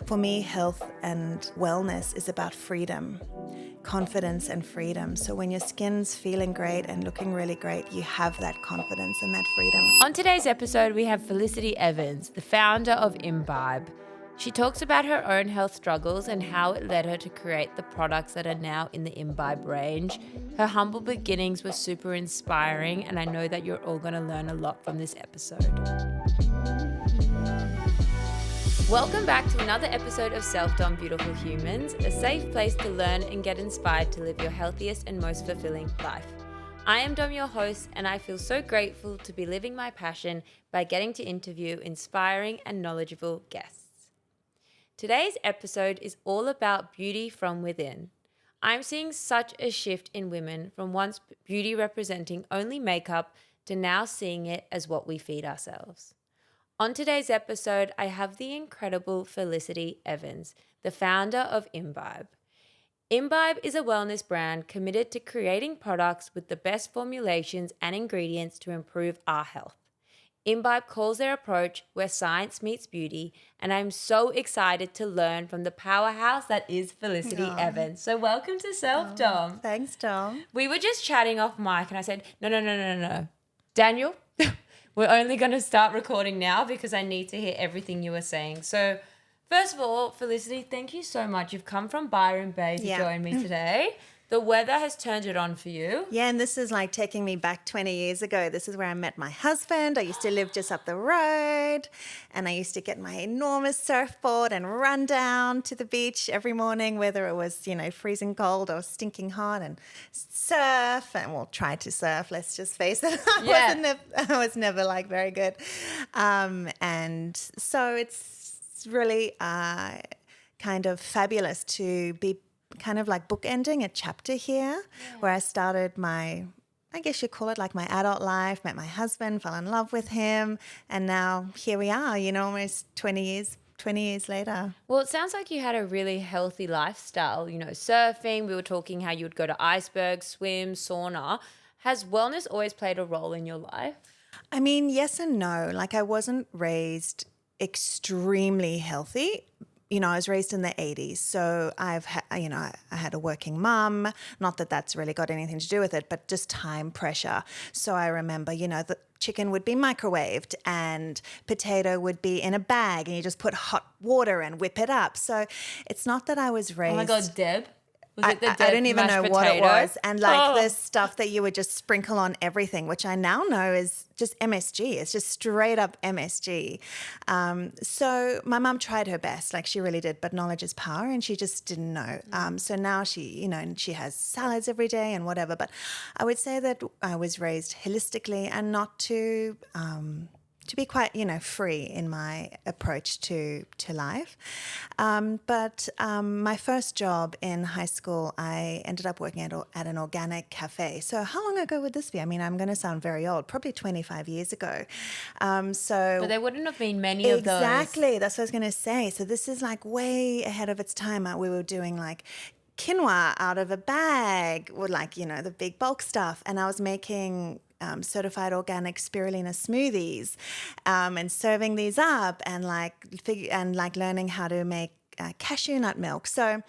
For me, health and wellness is about freedom, confidence and freedom. So when your skin's feeling great and looking really great, you have that confidence and that freedom. On today's episode, we have Felicity Evans, the founder of Imbibe. She talks about her own health struggles and how it led her to create the products that are now in the Imbibe range. Her humble beginnings were super inspiring, and I know that you're all going to learn a lot from this episode. Welcome back to another episode of Self-Dom Beautiful Humans, a safe place to learn and get inspired to live your healthiest and most fulfilling life. I am Dom, your host, and I feel so grateful to be living my passion by getting to interview inspiring and knowledgeable guests. Today's episode is all about beauty from within. I'm seeing such a shift in women from once beauty representing only makeup to now seeing it as what we feed ourselves. On today's episode, I have the incredible Felicity Evans, the founder of Imbibe. Imbibe is a wellness brand committed to creating products with the best formulations and ingredients to improve our health. Imbibe calls their approach where science meets beauty, and I'm so excited to learn from the powerhouse that is Felicity Evans. So welcome to Self-Dom. Thanks, Dom. We were just chatting off mic and I said, no. Daniel, we're only going to start recording now because I need to hear everything you were saying. So first of all, Felicity, thank you so much. You've come from Byron Bay to join me today. The weather has turned it on for you. Yeah, and this is like taking me back 20 years ago. This is where I met my husband. I used to live just up the road, and I used to get my enormous surfboard and run down to the beach every morning, whether it was, freezing cold or stinking hot, and surf, and try to surf, let's just face it. I was never like very good. And so it's really kind of fabulous to be kind of like bookending a chapter here where I started my, I guess you call it like my adult life, met my husband, fell in love with him, and now here we are, almost 20 years later. Well, it sounds like you had a really healthy lifestyle, surfing, we were talking how you would go to icebergs, swim, sauna. Has wellness always played a role in your life? I mean, yes and no. Like I wasn't raised extremely healthy. I was raised in the 80s, so I had a working mum, not that that's really got anything to do with it, but just time pressure. So I remember, the chicken would be microwaved and potato would be in a bag and you just put hot water and whip it up. So it's not that I was raised. Oh my God, Deb. I don't even know what it was. And this stuff that you would just sprinkle on everything, which I now know is just MSG. It's just straight up MSG. So my mum tried her best, like she really did, but knowledge is power and she just didn't know. So now she, and she has salads every day and whatever. But I would say that I was raised holistically and not to be quite, free in my approach to life. But my first job in high school, I ended up working at an organic cafe. So how long ago would this be? I mean, I'm going to sound very old, probably 25 years ago. But there wouldn't have been many of those. Exactly. That's what I was going to say. So this is like way ahead of its time. We were doing like quinoa out of a bag or like, the big bulk stuff. And I was making certified organic spirulina smoothies and serving these up and learning how to make cashew nut milk. So,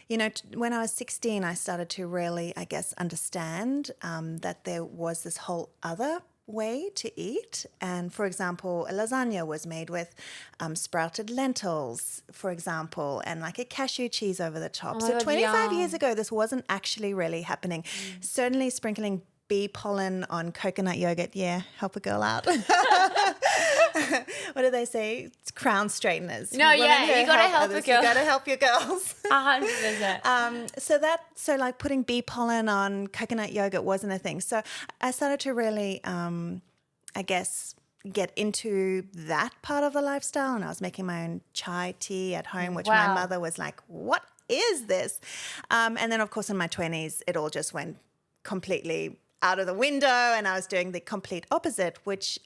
when I was 16, I started to really, I guess, understand that there was this whole other way to eat. And for example, a lasagna was made with sprouted lentils, for example, and like a cashew cheese over the top. So 25 years ago, this wasn't actually really happening. Certainly sprinkling bee pollen on coconut yogurt, help a girl out. What do they say? It's crown straighteners. No, you got to help a girl. You got to help your girls. 100%. So like putting bee pollen on coconut yogurt wasn't a thing. So I started to really, I guess, get into that part of the lifestyle, and I was making my own chai tea at home, which my mother was like, "What is this?" And then, of course, in my 20s, it all just went completely out of the window, and I was doing the complete opposite, which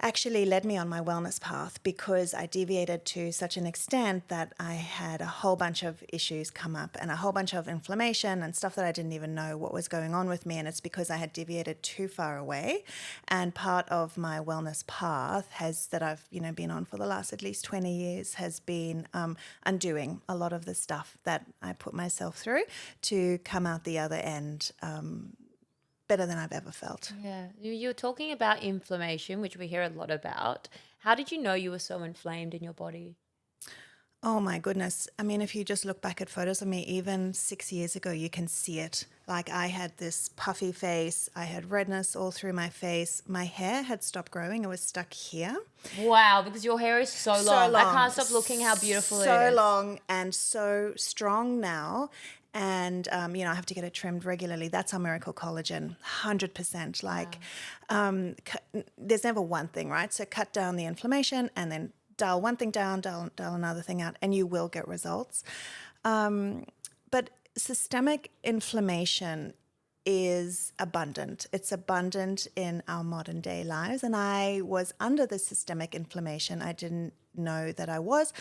actually led me on my wellness path because I deviated to such an extent that I had a whole bunch of issues come up and a whole bunch of inflammation and stuff that I didn't even know what was going on with me. And it's because I had deviated too far away. And part of my wellness path that I've, been on for the last at least 20 years has been undoing a lot of the stuff that I put myself through to come out the other end better than I've ever felt. Yeah. You're talking about inflammation, which we hear a lot about. How did you know you were so inflamed in your body? Oh my goodness. I mean, if you just look back at photos of me, even 6 years ago, you can see it. Like I had this puffy face. I had redness all through my face. My hair had stopped growing. It was stuck here. Wow, because your hair is so long. I can't stop looking how beautiful it is. So long and so strong now. And, I have to get it trimmed regularly. That's our miracle collagen, 100%. Like, there's never one thing, right? So cut down the inflammation and then dial one thing down, dial another thing out, and you will get results. But systemic inflammation is abundant. It's abundant in our modern day lives. And I was under the systemic inflammation. I didn't know that I was.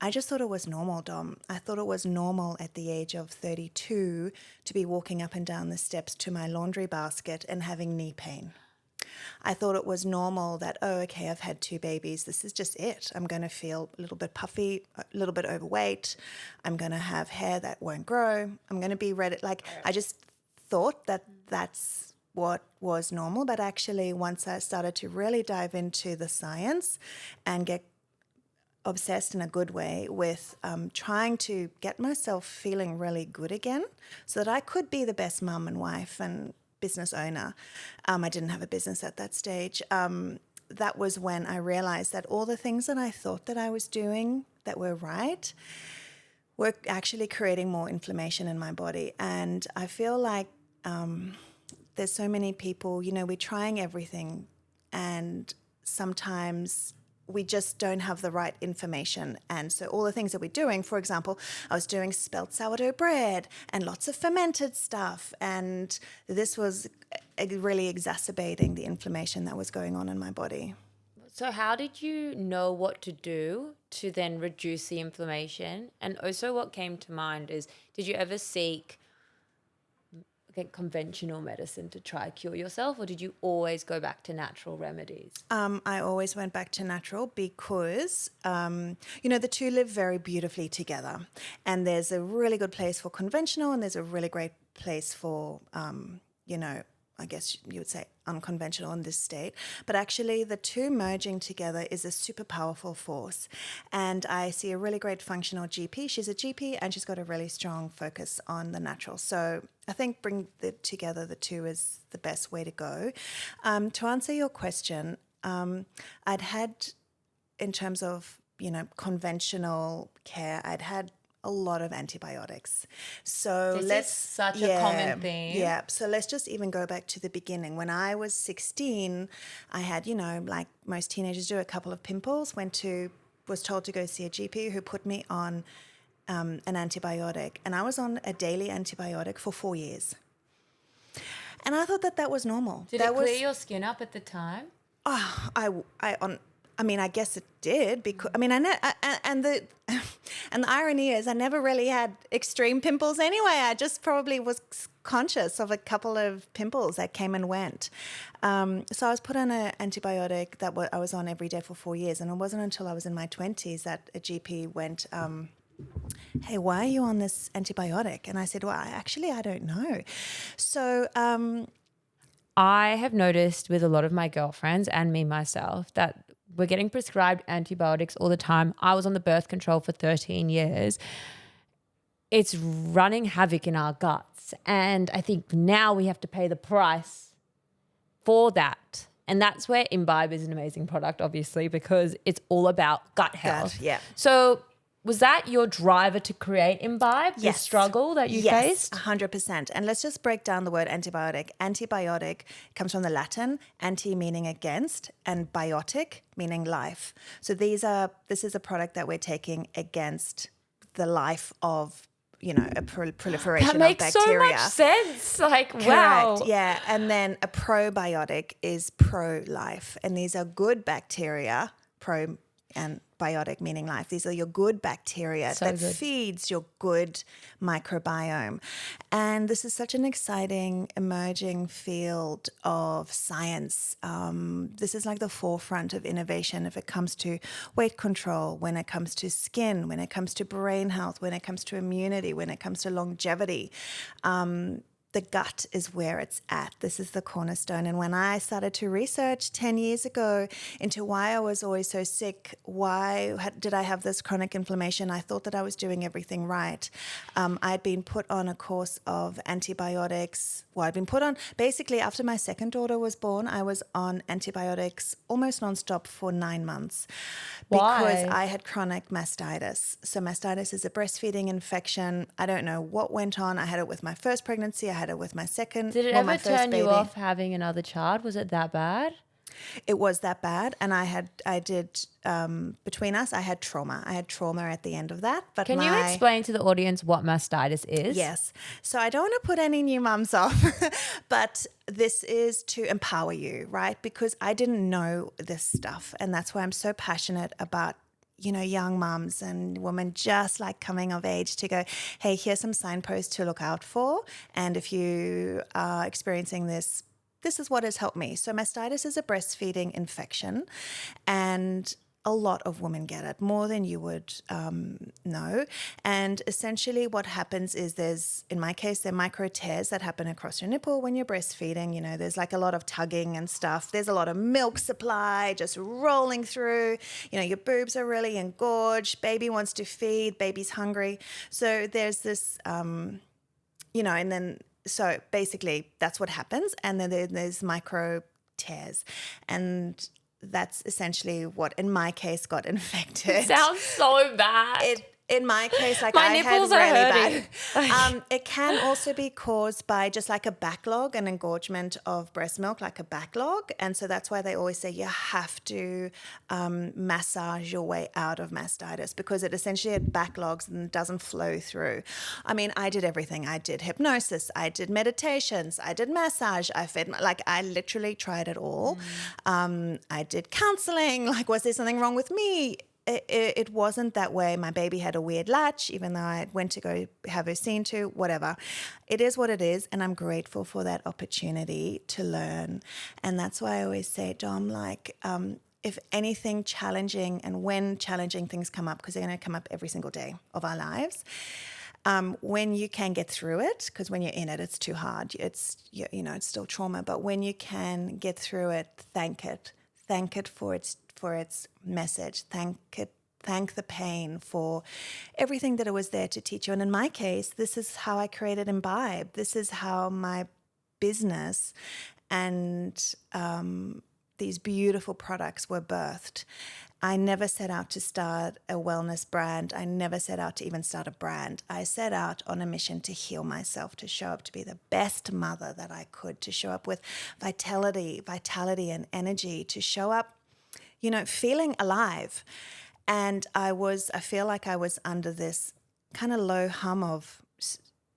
I just thought it was normal, Dom. I thought it was normal at the age of 32 to be walking up and down the steps to my laundry basket and having knee pain. I thought it was normal that, okay, I've had 2 babies. This is just it. I'm going to feel a little bit puffy, a little bit overweight. I'm going to have hair that won't grow. I'm going to be red. Like, I just thought that that's what was normal. But actually, once I started to really dive into the science and get obsessed in a good way with trying to get myself feeling really good again so that I could be the best mum and wife and business owner. I didn't have a business at that stage. That was when I realized that all the things that I thought that I was doing that were right were actually creating more inflammation in my body. And I feel like there's so many people, we're trying everything and sometimes we just don't have the right information. And so all the things that we're doing, for example, I was doing spelt sourdough bread and lots of fermented stuff. And this was really exacerbating the inflammation that was going on in my body. So how did you know what to do to then reduce the inflammation? And also what came to mind is, did you ever seek conventional medicine to try cure yourself, or did you always go back to natural remedies? I always went back to natural because, the two live very beautifully together. And there's a really good place for conventional and there's a really great place for, I guess you would say unconventional in this state. But actually the two merging together is a super powerful force. And I see a really great functional GP. She's a GP and she's got a really strong focus on the natural. So I think bring together the two is the best way to go. To answer your question, I'd had, in terms of, conventional care, I'd had a lot of antibiotics. So this is such a common thing. Yeah. So let's just even go back to the beginning. When I was 16, I had, like most teenagers do, a couple of pimples, was told to go see a GP who put me on an antibiotic. And I was on a daily antibiotic for 4 years. And I thought that was normal. Did it clear your skin up at the time? I guess it did because and the irony is I never really had extreme pimples anyway. I just probably was conscious of a couple of pimples that came and went. So I was put on an antibiotic that I was on every day for 4 years, and it wasn't until I was in my 20s that a GP went, hey, why are you on this antibiotic? And I said, well, I don't know. So I have noticed with a lot of my girlfriends and me myself that we're getting prescribed antibiotics all the time. I was on the birth control for 13 years. It's running havoc in our guts. And I think now we have to pay the price for that. And that's where Imbibe is an amazing product, obviously, because it's all about gut health. Yeah. So was that your driver to create Imbibe, the struggle that you faced? Yes, 100%. And let's just break down the word antibiotic. Antibiotic comes from the Latin, anti meaning against, and biotic meaning life. So this is a product that we're taking against the life of proliferation That of makes so bacteria. much sense. Like, Correct. wow. Yeah. And then a probiotic is pro-life. And these are good bacteria, pro and biotic meaning life. These are your good bacteria So that good. feeds your good microbiome. And this is such an exciting emerging field of science. This is like the forefront of innovation if it comes to weight control, when it comes to skin, when it comes to brain health, when it comes to immunity, when it comes to longevity. The gut is where it's at. This is the cornerstone. And when I started to research 10 years ago into why I was always so sick, did I have this chronic inflammation, I thought that I was doing everything right. I'd been put on a course of antibiotics. Well, I'd been put on, basically after my second daughter was born, I was on antibiotics almost nonstop for 9 months. Because Why? I had chronic mastitis. So mastitis is a breastfeeding infection. I don't know what went on. I had it with my first pregnancy. I had it with my second. Did it my ever first turn baby. you off having another child? Was it that bad? It was that bad, and between us, I had trauma. I had trauma at the end of that. But Can you explain to the audience what mastitis is? Yes. So I don't want to put any new mums off, but this is to empower you, right? Because I didn't know this stuff, and that's why I'm so passionate about young mums and women just like coming of age to go, hey, here's some signposts to look out for. And if you are experiencing this, this is what has helped me. So mastitis is a breastfeeding infection, and a lot of women get it, more than you would know. And essentially what happens is in my case, there are micro tears that happen across your nipple when you're breastfeeding. There's like a lot of tugging and stuff. There's a lot of milk supply just rolling through. Your boobs are really engorged. Baby wants to feed. Baby's hungry. So there's this, and then so basically that's what happens. And then there's micro tears. And that's essentially what, in my case, got infected. It sounds so bad. In my case, like My I had nipples are really hurting. bad. It can also be caused by just like a backlog, an engorgement of breast milk, like a backlog. And so that's why they always say you have to massage your way out of mastitis, because it essentially backlogs and doesn't flow through. I mean, I did everything. I did hypnosis. I did meditations. I did massage. I literally tried it all. I did counseling. Like, was there something wrong with me? It wasn't that way. My baby had a weird latch, even though I went to go have her seen to, whatever. It is what it is, and I'm grateful for that opportunity to learn. And that's why I always say, Dom, if anything challenging, and when challenging things come up, because they're going to come up every single day of our lives, when you can get through it, because when you're in it, it's too hard. It's still trauma. But when you can get through it, thank it. Thank it for its message. Thank the pain for everything that it was there to teach you. And in my case, this is how I created Imbibe. This is how my business and these beautiful products were birthed. I never set out to start a wellness brand. I never set out to even start a brand. I set out on a mission to heal myself, to show up, to be the best mother that I could, to show up with vitality and energy, to show up, feeling alive. And I feel like I was under this kind of low hum of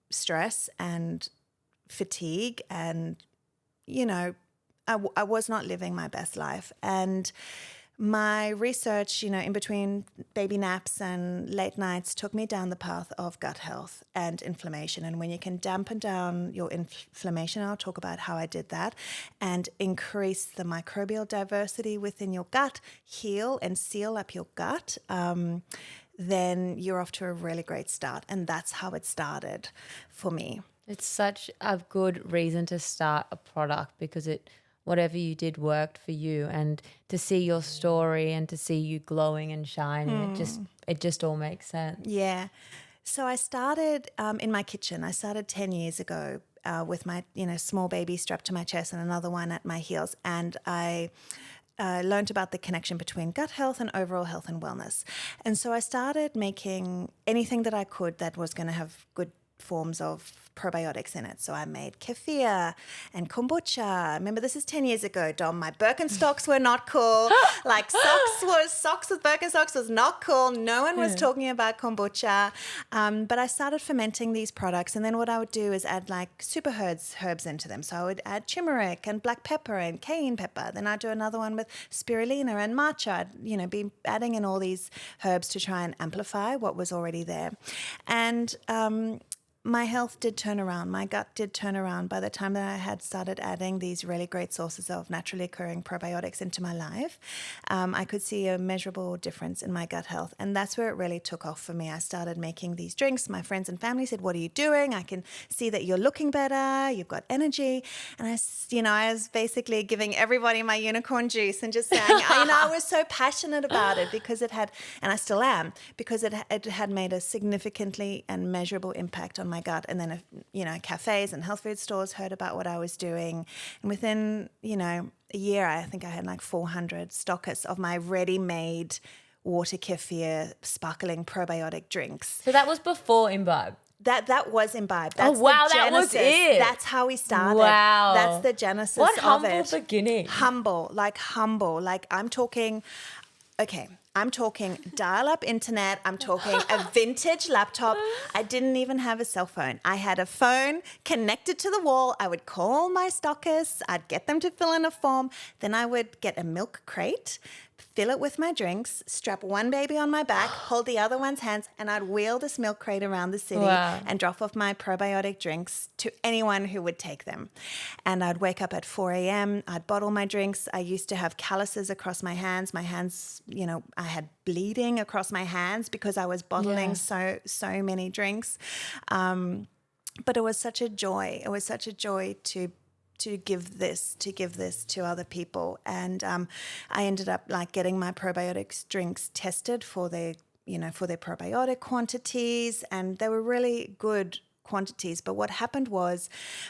stress and fatigue, and, I was not living my best life. And my research, in between baby naps and late nights, took me down the path of gut health and inflammation. And when you can dampen down your inflammation, I'll talk about how I did that, and increase the microbial diversity within your gut, heal and seal up your gut, then you're off to a really great start. And that's how it started for me. It's such a good reason to start a product, because whatever you did worked for you, and to see your story and to see you glowing and shining, it just all makes sense. Yeah. So I started in my kitchen. I started 10 years ago with my small baby strapped to my chest and another one at my heels, and I learned about the connection between gut health and overall health and wellness. And so I started making anything that I could that was going to have good forms of probiotics in it. So I made kefir and kombucha. Remember, this is 10 years ago, Dom. My Birkenstocks were not cool. Like socks with Birkenstocks was not cool. No one was talking about kombucha. But I started fermenting these products. And then what I would do is add like super herbs into them. So I would add turmeric and black pepper and cayenne pepper. Then I'd do another one with spirulina and matcha. I'd, be adding in all these herbs to try and amplify what was already there. And my health did turn around. My gut did turn around by the time that I had started adding these really great sources of naturally occurring probiotics into my life. I could see a measurable difference in my gut health. And that's where it really took off for me. I started making these drinks. My friends and family said, "What are you doing? I can see that you're looking better. You've got energy." And I was basically giving everybody my unicorn juice and just saying, I was so passionate about it because it had, and I still am, because it had made a significantly and measurable impact on my gut. And then, cafes and health food stores heard about what I was doing. And within, a year, I think I had like 400 stockists of my ready-made water kefir sparkling probiotic drinks. So that was before Imbibe. That was Imbibe. That's that was it. That's how we started. Wow. That's the genesis of it. What humble beginning. Humble. Like I'm talking, okay, I'm talking dial-up internet. I'm talking a vintage laptop. I didn't even have a cell phone. I had a phone connected to the wall. I would call my stockists. I'd get them to fill in a form. Then I would get a milk crate, fill it with my drinks, strap one baby on my back, hold the other one's hands, and I'd wheel this milk crate around the city and drop off my probiotic drinks to anyone who would take them. And I'd wake up at 4 a.m. I'd bottle my drinks. I used to have calluses across my hands. My hands, I had bleeding across my hands because I was bottling so many drinks. But it was such a joy. It was such a joy to give this to other people. And I ended up like getting my probiotics drinks tested for their probiotic quantities, and they were really good quantities. But what happened was,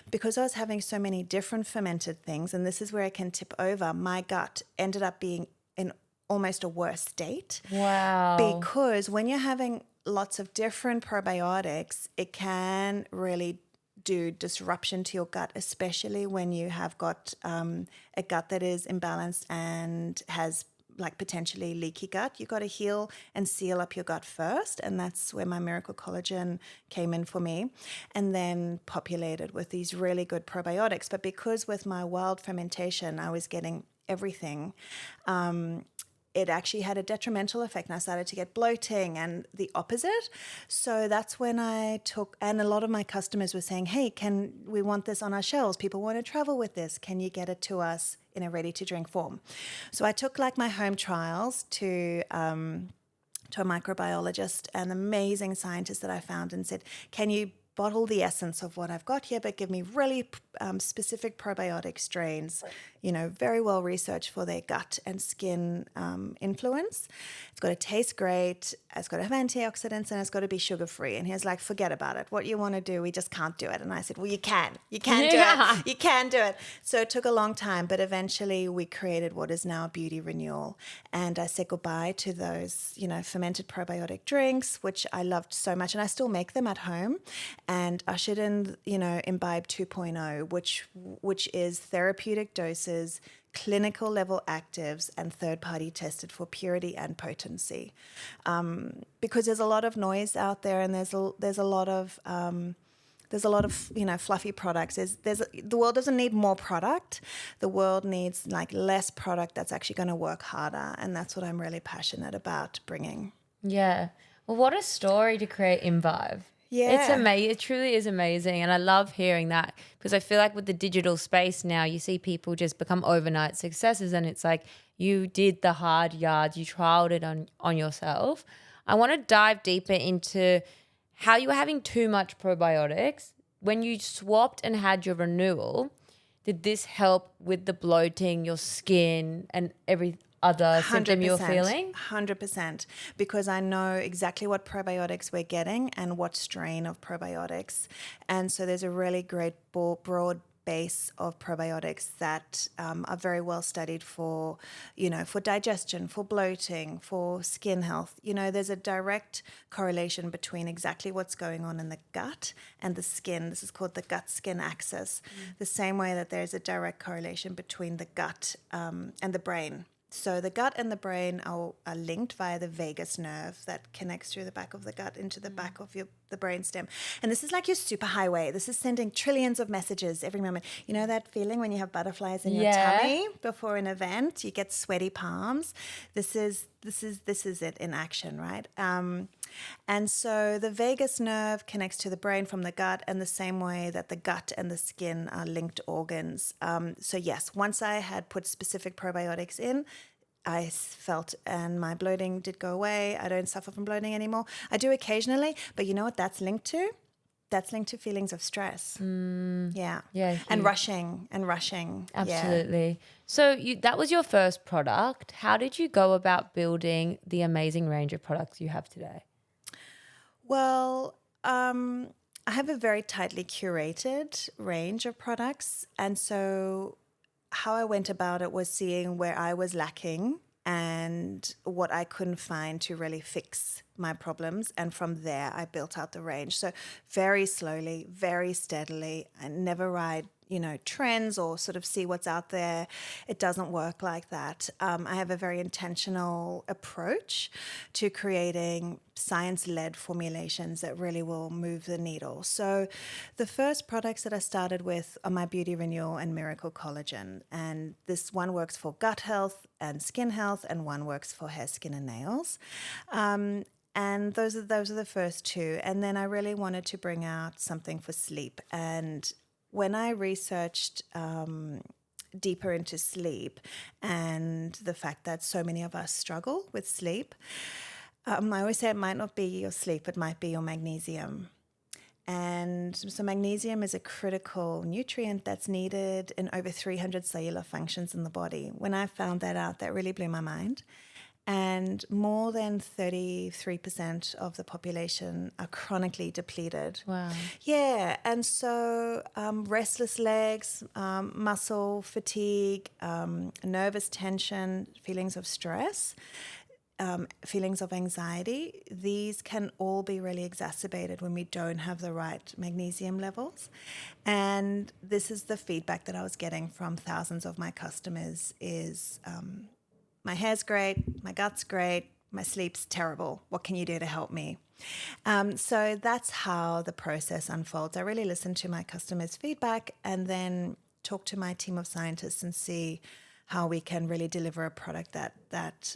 because I was having so many different fermented things, and this is where I can tip over, my gut ended up being in almost a worse state. Wow. Because when you're having lots of different probiotics, it can really do disruption to your gut, especially when you have got a gut that is imbalanced and has like potentially leaky gut. You got to heal and seal up your gut first, and that's where my Miracle Collagen came in for me, and then populated with these really good probiotics. But because with my wild fermentation I was getting everything, it actually had a detrimental effect, and I started to get bloating and the opposite. So that's when I took, and a lot of my customers were saying, "Hey, we want this on our shelves. People want to travel with this. Can you get it to us in a ready-to-drink form?" So I took like my home trials to a microbiologist, an amazing scientist that I found, and said, "Can you bottle the essence of what I've got here, but give me really specific probiotic strains, very well researched for their gut and skin influence. It's got to taste great. It's got to have antioxidants, and it's got to be sugar-free." And he was like, "Forget about it. What you want to do, we just can't do it." And I said, "Well, you can. You can do it. You can do it." So it took a long time, but eventually we created what is now Beauty Renewal. And I said goodbye to those, fermented probiotic drinks, which I loved so much. And I still make them at home, and ushered in, Imbibe 2.0, which is therapeutic doses, clinical level actives, and third-party tested for purity and potency. Because there's a lot of noise out there, and there's a lot of fluffy products. The world doesn't need more product. The world needs like less product that's actually going to work harder, and that's what I'm really passionate about bringing. Yeah. Well, what a story to create Imbibe. Yeah. It's amazing. It truly is amazing. And I love hearing that, because I feel like with the digital space now, you see people just become overnight successes, and it's like you did the hard yards, you trialed it on yourself. I want to dive deeper into how you were having too much probiotics. When you swapped and had your renewal, did this help with the bloating, your skin, and every other symptom you're feeling? 100%, because I know exactly what probiotics we're getting and what strain of probiotics. And so there's a really great broad base of probiotics that are very well studied for, for digestion, for bloating, for skin health. There's a direct correlation between exactly what's going on in the gut and the skin. This is called the gut-skin axis. The same way that there's a direct correlation between the gut and the brain. So the gut and the brain are linked via the vagus nerve that connects through the back of the gut into the back of the brainstem. And this is like your superhighway. This is sending trillions of messages every moment. You know that feeling when you have butterflies in your tummy before an event? You get sweaty palms. This is it in action, right? And so the vagus nerve connects to the brain from the gut, and the same way that the gut and the skin are linked organs. So yes, once I had put specific probiotics in, I felt, and my bloating did go away. I don't suffer from bloating anymore. I do occasionally, but you know what that's linked to? That's linked to feelings of stress. Yeah. And rushing. Absolutely. Yeah. So that was your first product. How did you go about building the amazing range of products you have today? Well, I have a very tightly curated range of products. And so how I went about it was seeing where I was lacking and what I couldn't find to really fix my problems. And from there, I built out the range. So very slowly, very steadily. I never ride, trends or sort of see what's out there. It doesn't work like that. I have a very intentional approach to creating science-led formulations that really will move the needle. So the first products that I started with are my Beauty Renewal and Miracle Collagen. And this one works for gut health and skin health, and one works for hair, skin, and nails. And those are the first two. And then I really wanted to bring out something for sleep. And when I researched deeper into sleep and the fact that so many of us struggle with sleep, I always say it might not be your sleep, it might be your magnesium. And so magnesium is a critical nutrient that's needed in over 300 cellular functions in the body. When I found that out, that really blew my mind. And more than 33% of the population are chronically depleted. Wow. Yeah, and so restless legs, muscle fatigue, nervous tension, feelings of stress, feelings of anxiety, these can all be really exacerbated when we don't have the right magnesium levels. And this is the feedback that I was getting from thousands of my customers is my hair's great, my gut's great, my sleep's terrible. What can you do to help me? So that's how the process unfolds. I really listen to my customers' feedback and then talk to my team of scientists and see how we can really deliver a product that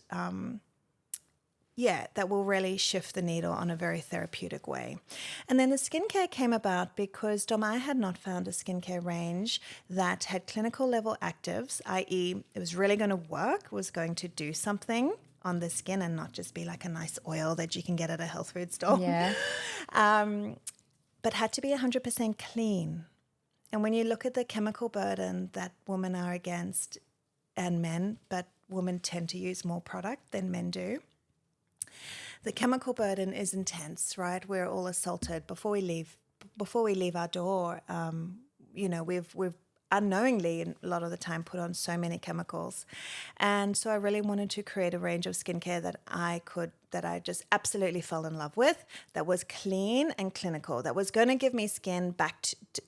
will really shift the needle on a very therapeutic way. And then the skincare came about because, Dom, I had not found a skincare range that had clinical level actives, i.e. it was really going to work, was going to do something on the skin and not just be like a nice oil that you can get at a health food store. Yeah. But had to be 100% clean. And when you look at the chemical burden that women are against, and men, but women tend to use more product than men do, the chemical burden is intense, right? We're all assaulted before we leave our door. We've unknowingly, a lot of the time, put on so many chemicals, and so I really wanted to create a range of skincare that I just absolutely fell in love with, that was clean and clinical, that was going to give me skin back to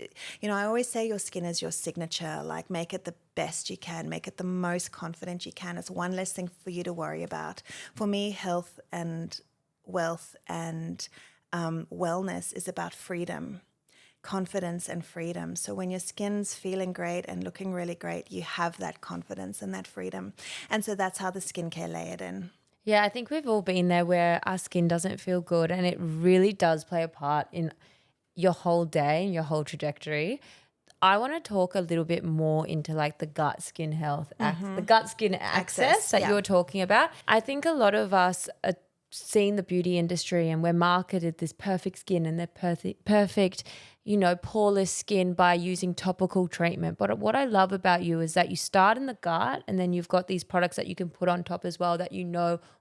I always say your skin is your signature. Like, make it the best you can, make it the most confident you can. It's one less thing for you to worry about. For me, health and wealth and wellness is about freedom, confidence and freedom. So when your skin's feeling great and looking really great, you have that confidence and that freedom. And so that's how the skincare layered in. Yeah, I think we've all been there where our skin doesn't feel good, and it really does play a part in your whole day and your whole trajectory. I want to talk a little bit more into like the gut skin health, the gut skin access that you were talking about. I think a lot of us are seeing the beauty industry and we're marketed this perfect skin and they're perfect, poreless skin by using topical treatment. But what I love about you is that you start in the gut and then you've got these products that you can put on top as well that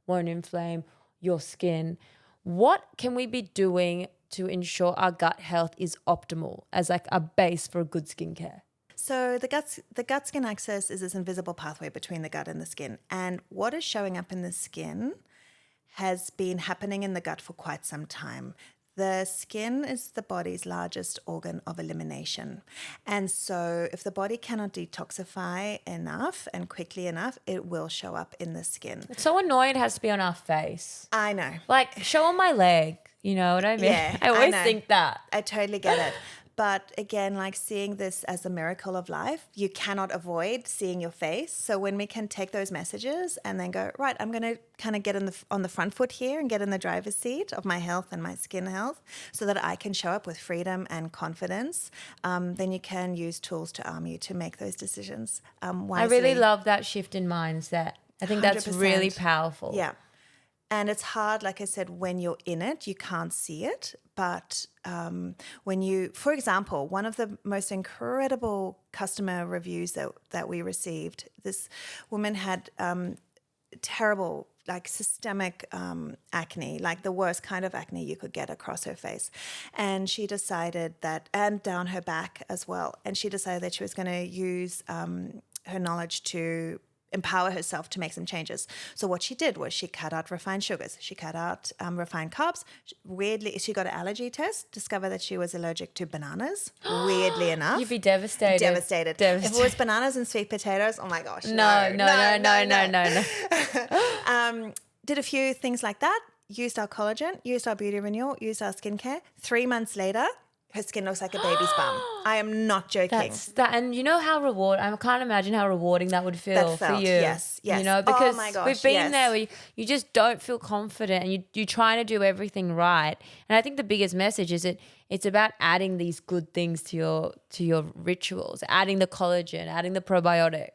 won't inflame your skin. What can we be doing to ensure our gut health is optimal as like a base for good skincare? So the gut skin axis is this invisible pathway between the gut and the skin. And what is showing up in the skin has been happening in the gut for quite some time. The skin is the body's largest organ of elimination. And so if the body cannot detoxify enough and quickly enough, it will show up in the skin. It's so annoying it has to be on our face. I know. Like, show on my leg. You know what I mean? Yeah, I always know. think that. I totally get it. But again, like seeing this as a miracle of life, you cannot avoid seeing your face. So when we can take those messages and then go, right, I'm going to kind of get on the front foot here and get in the driver's seat of my health and my skin health so that I can show up with freedom and confidence, then you can use tools to arm you to make those decisions wisely. I really love that shift in mindset. I think that's 100%. really powerful. Yeah. And it's hard, like I said, when you're in it, you can't see it. But when you, for example, one of the most incredible customer reviews that we received, this woman had terrible, like systemic acne, like the worst kind of acne you could get across her face. And she decided that, and down her back as well. And she decided that she was going to use her knowledge to empower herself to make some changes. So what she did was she cut out refined sugars. She cut out refined carbs. Weirdly, she got an allergy test, discovered that she was allergic to bananas, weirdly enough. You'd be devastated. Devastated. If it was bananas and sweet potatoes, oh my gosh. No. Did a few things like that, used our collagen, used our beauty renewal, used our skincare. 3 months later, her skin looks like a baby's bum. I am not joking. And you know how I can't imagine how rewarding that would feel for you. Yes. You know, because oh my gosh, we've been there where you just don't feel confident and you're trying to do everything right. And I think the biggest message is it's about adding these good things to your rituals, adding the collagen, adding the probiotics.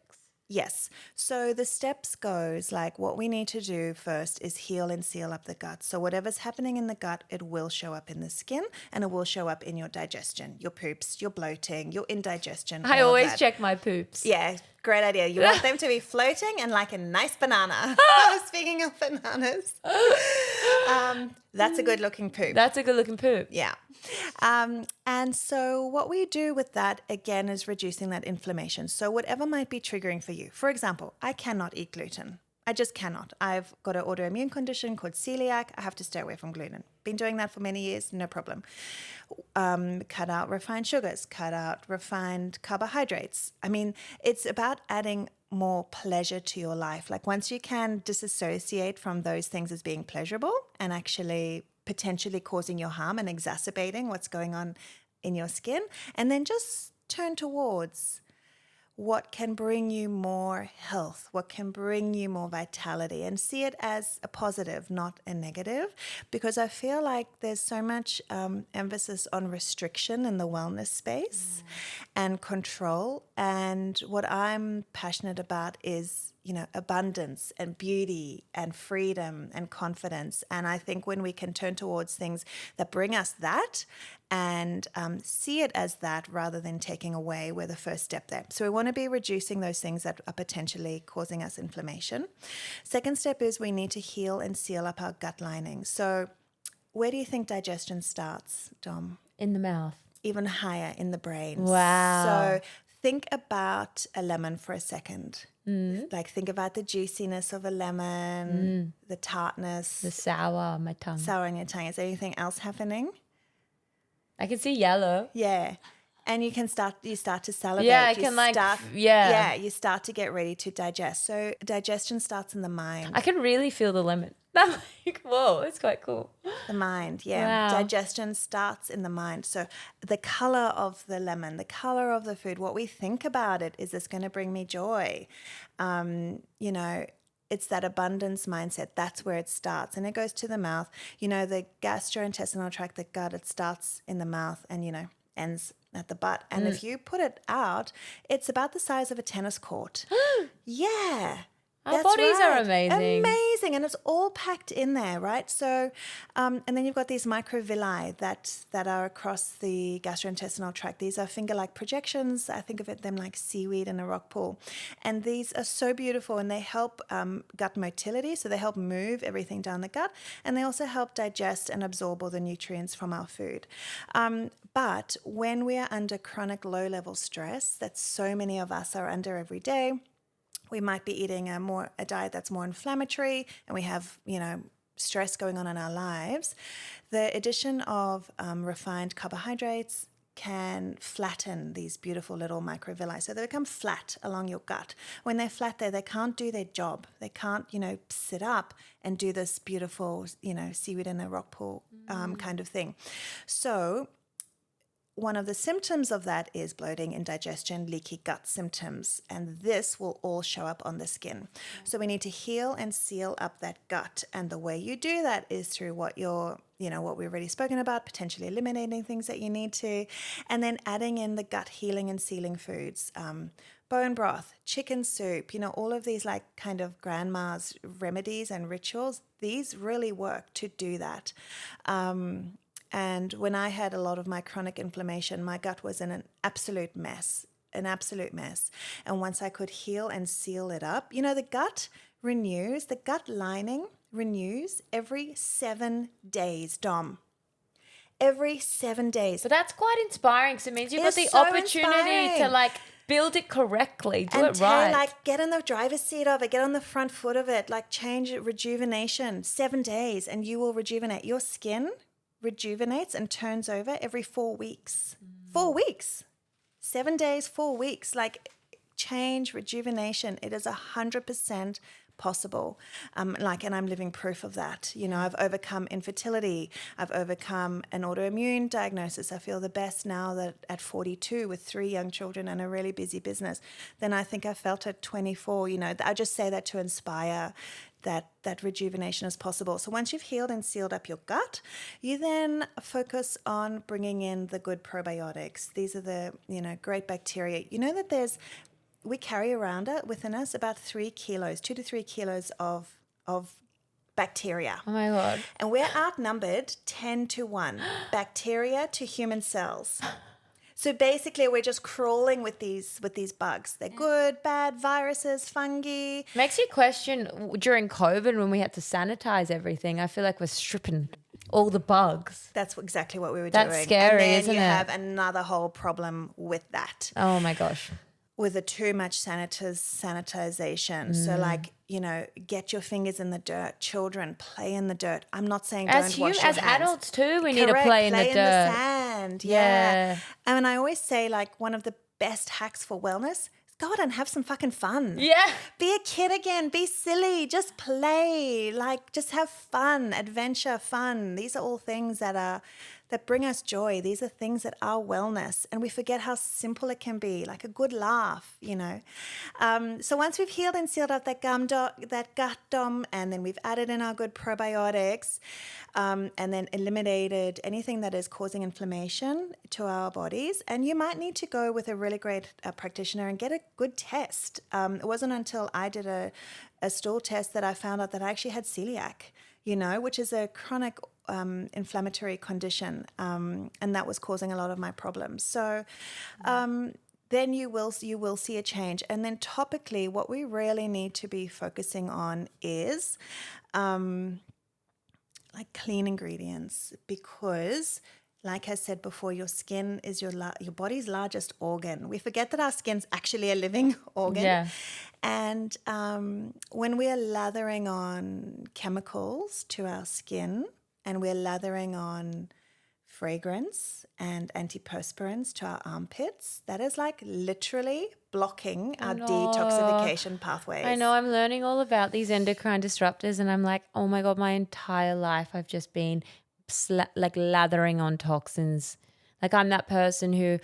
Yes. So the steps goes like what we need to do first is heal and seal up the gut. So whatever's happening in the gut, it will show up in the skin and it will show up in your digestion, your poops, your bloating, your indigestion. I always check my poops. Yeah, great idea. You want them to be floating and like a nice banana. Speaking of bananas, that's a good looking poop. That's a good looking poop. Yeah. And so what we do with that, again, is reducing that inflammation. So whatever might be triggering for you. For example, I cannot eat gluten. I just cannot. I've got an autoimmune condition called celiac. I have to stay away from gluten. Been doing that for many years, no problem. Cut out refined sugars, cut out refined carbohydrates. I mean, it's about adding more pleasure to your life. Like once you can disassociate from those things as being pleasurable and actually potentially causing your harm and exacerbating what's going on in your skin, and then just turn towards what can bring you more health, what can bring you more vitality, and see it as a positive, not a negative, because I feel like there's so much emphasis on restriction in the wellness space and control. And what I'm passionate about is, you know, abundance and beauty and freedom and confidence. And I think when we can turn towards things that bring us that and see it as that rather than taking away, we're the first step there. So we want to be reducing those things that are potentially causing us inflammation. Second step is we need to heal and seal up our gut lining. So where do you think digestion starts, Dom? In the mouth. Even higher, in the brain. Wow. So think about a lemon for a second. Like think about the juiciness of a lemon, the tartness. The sour on my tongue. Sour on your tongue. Is there anything else happening? I can see yellow. Yeah. And you start to salivate. Yeah, I you can like, start, yeah. you start to get ready to digest. So digestion starts in the mind. I can really feel the lemon. I'm like, whoa, it's quite cool. The mind, yeah. Wow. Digestion starts in the mind. So the color of the lemon, the color of the food, what we think about it, is this going to bring me joy? You know, it's that abundance mindset. That's where it starts. And it goes to the mouth. You know, the gastrointestinal tract, the gut, it starts in the mouth and, you know, ends at the butt. And if you put it out, it's about the size of a tennis court. Yeah. Our That's bodies are right. amazing. Amazing. And it's all packed in there, right? So, and then you've got these microvilli that are across the gastrointestinal tract. These are finger-like projections. I think of them like seaweed in a rock pool. And these are so beautiful, and they help gut motility. So they help move everything down the gut. And they also help digest and absorb all the nutrients from our food. But when we are under chronic low-level stress that so many of us are under every day, we might be eating a diet that's more inflammatory, and we have, stress going on in our lives. The addition of refined carbohydrates can flatten these beautiful little microvilli. So they become flat along your gut. When they're flat there, they can't do their job. They can't, sit up and do this beautiful, seaweed in a rock pool kind of thing. So one of the symptoms of that is bloating, indigestion, leaky gut symptoms, and this will all show up on the skin. So we need to heal and seal up that gut, and the way you do that is through what we've already spoken about, potentially eliminating things that you need to, and then adding in the gut healing and sealing foods. Bone broth, chicken soup, all of these like kind of grandma's remedies and rituals, these really work to do that. And when I had a lot of my chronic inflammation, my gut was in an absolute mess. And once I could heal and seal it up, the gut lining renews every 7 days, Dom. Every 7 days. So that's quite inspiring. So it means you've got the so opportunity to build it correctly, do it right. right. Get in the driver's seat of it, get on the front foot of it, change it, rejuvenation, 7 days, and you will rejuvenate. Your skin rejuvenates and turns over every 4 weeks. 4 weeks. 7 days, 4 weeks. Change, rejuvenation. It is 100% possible. And I'm living proof of that. I've overcome infertility. I've overcome an autoimmune diagnosis. I feel the best now that at 42 with 3 young children and a really busy business than I think I felt at 24. I just say that to inspire that rejuvenation is possible. So once you've healed and sealed up your gut, you then focus on bringing in the good probiotics. These are the, great bacteria. That we carry around within us about 2 to 3 kilos of bacteria. Oh my God. And we're outnumbered 10 to 1, bacteria to human cells. So basically, we're just crawling with these bugs. They're good, bad, viruses, fungi. Makes you question during COVID when we had to sanitize everything. I feel like we're stripping all the bugs. That's exactly what we were doing. That's scary, and then isn't it? you have another whole problem with that. Oh my gosh. With the too much sanitization. So get your fingers in the dirt. Children, play in the dirt. I'm not saying don't wash your hands. As adults too, we need to play in the dirt. Play in the sand. Yeah. And I always say one of the best hacks for wellness is go out and have some fucking fun. Yeah. Be a kid again. Be silly. Just play. Just have fun, adventure, fun. These are all things that bring us joy. These are things that are wellness, and we forget how simple it can be, like a good laugh, So once we've healed and sealed up that gut, Dom, and then we've added in our good probiotics, and then eliminated anything that is causing inflammation to our bodies, and you might need to go with a really great practitioner and get a good test. It wasn't until I did a stool test that I found out that I actually had celiac, which is a chronic inflammatory condition, and that was causing a lot of my problems. So then you will see a change. And then topically, what we really need to be focusing on is clean ingredients, because like I said before, your skin is your body's largest organ. We forget that our skin's actually a living organ. Yeah. And when we are lathering on chemicals to our skin, and we're lathering on fragrance and antiperspirants to our armpits, that is literally blocking our detoxification pathways. I know. I'm learning all about these endocrine disruptors, and I'm like, oh my God, my entire life I've just been lathering on toxins. I'm that person who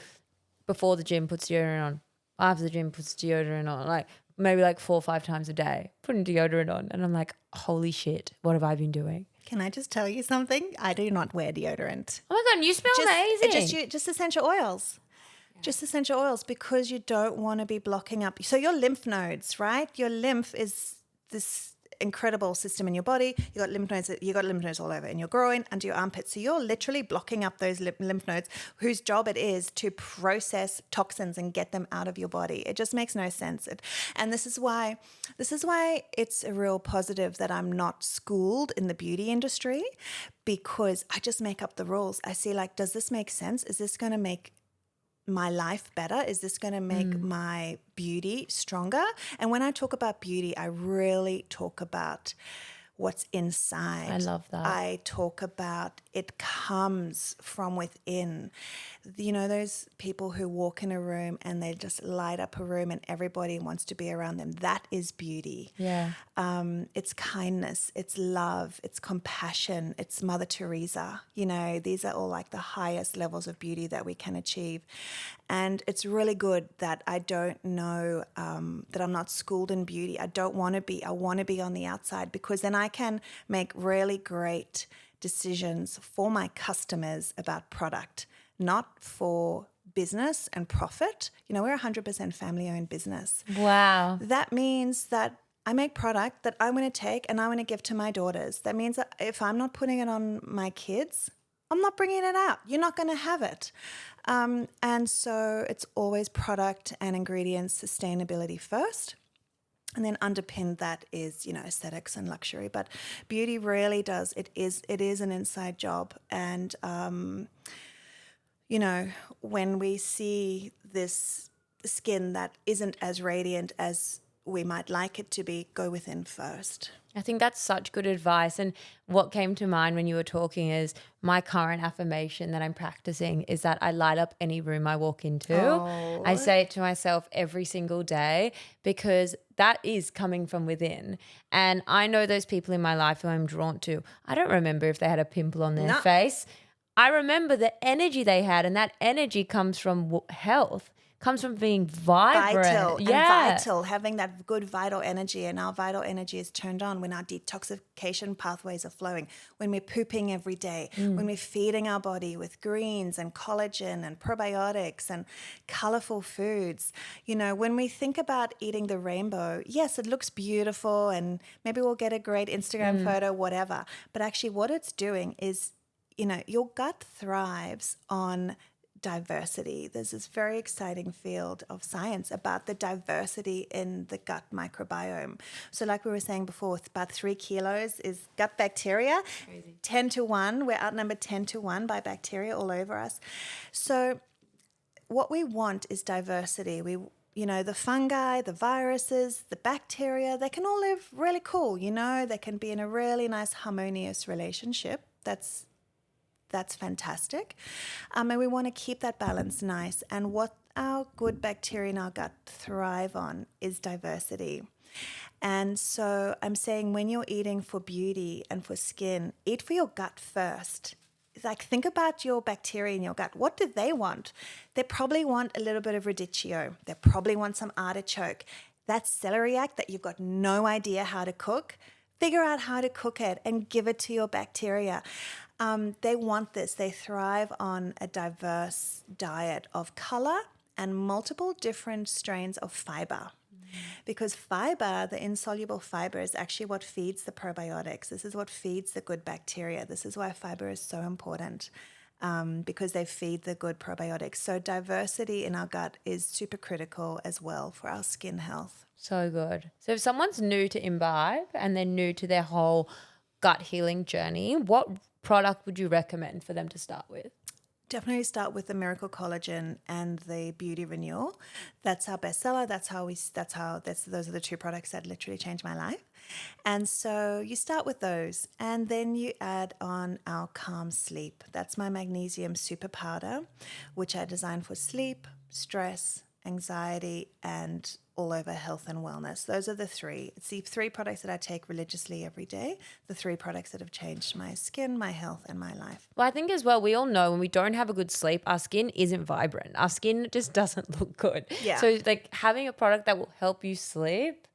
before the gym puts deodorant on, after the gym puts deodorant on, maybe 4 or 5 times a day, putting deodorant on. And I'm like, holy shit, what have I been doing? Can I just tell you something? I do not wear deodorant. Oh my God, you smell amazing. Just essential oils. Yeah. Just essential oils, because you don't want to be blocking up. So your lymph nodes, right? Your lymph is this incredible system in your body. You got lymph nodes all over in your groin, under your armpits. So you're literally blocking up those lymph nodes whose job it is to process toxins and get them out of your body. It just makes no sense. And this is why it's a real positive that I'm not schooled in the beauty industry, because I just make up the rules. I see, like, does this make sense? Is this going to make my life better? Is this going to make my beauty stronger? And when I talk about beauty, I really talk about what's inside. I love that. I talk about it comes from within. You know, those people who walk in a room and they just light up a room and everybody wants to be around them. That is beauty. Yeah. It's kindness, it's love, it's compassion, it's Mother Teresa. You know, these are all like the highest levels of beauty that we can achieve. And it's really good that I don't know, that I'm not schooled in beauty. I don't want to be. I want to be on the outside, because then I can make really great decisions for my customers about product, not for business and profit. You know, we're 100% family-owned business. Wow. That means that I make product that I'm going to take and I'm going to give to my daughters. That means that if I'm not putting it on my kids, I'm not bringing it out. You're not going to have it. And so it's always product and ingredients, sustainability first. And then underpinned that is, you know, aesthetics and luxury. But beauty really does, it is an inside job. And, you know, when we see this skin that isn't as radiant as we might like it to be, go within first. I think that's such good advice. And what came to mind when you were talking is my current affirmation that I'm practicing is that I light up any room I walk into. Oh. I say it to myself every single day, because that is coming from within. And I know those people in my life who I'm drawn to. I don't remember if they had a pimple on their face. I remember the energy they had, and that energy comes from health. Comes from being vibrant. Vital, having that good vital energy. And our vital energy is turned on when our detoxification pathways are flowing, when we're pooping every day, when we're feeding our body with greens and collagen and probiotics and colorful foods. You know, when we think about eating the rainbow, yes, it looks beautiful and maybe we'll get a great Instagram photo, whatever. But actually what it's doing is, you know, your gut thrives on diversity. There's this very exciting field of science about the diversity in the gut microbiome. So like we were saying before, about 3 kilos is gut bacteria. Crazy. 10 to 1. We're outnumbered 10 to 1 by bacteria all over us. So what we want is diversity. You know, the fungi, the viruses, the bacteria, they can all live really cool, you know. They can be in a really nice harmonious relationship. That's fantastic. And we want to keep that balance nice. And what our good bacteria in our gut thrive on is diversity. And so I'm saying when you're eating for beauty and for skin, eat for your gut first. Like, think about your bacteria in your gut. What do they want? They probably want a little bit of radicchio. They probably want some artichoke. That celeriac that you've got no idea how to cook, figure out how to cook it and give it to your bacteria. They want this. They thrive on a diverse diet of color and multiple different strains of fiber. Because fiber, the insoluble fiber, is actually what feeds the probiotics. This is what feeds the good bacteria. This is why fiber is so important, because they feed the good probiotics. So diversity in our gut is super critical as well for our skin health. So good. So if someone's new to Imbibe and they're new to their whole gut healing journey, what product would you recommend for them to start with? Definitely start with the Miracle Collagen and the Beauty Renewal. That's our bestseller. Those are the 2 products that literally changed my life. And so you start with those, and then you add on our Calm Sleep. That's my magnesium super powder, which I designed for sleep, stress, anxiety, and all over health and wellness. Those are the 3. It's the 3 products that I take religiously every day, the 3 products that have changed my skin, my health, and my life. Well, I think as well, we all know when we don't have a good sleep, our skin isn't vibrant. Our skin just doesn't look good. Yeah. So like having a product that will help you sleep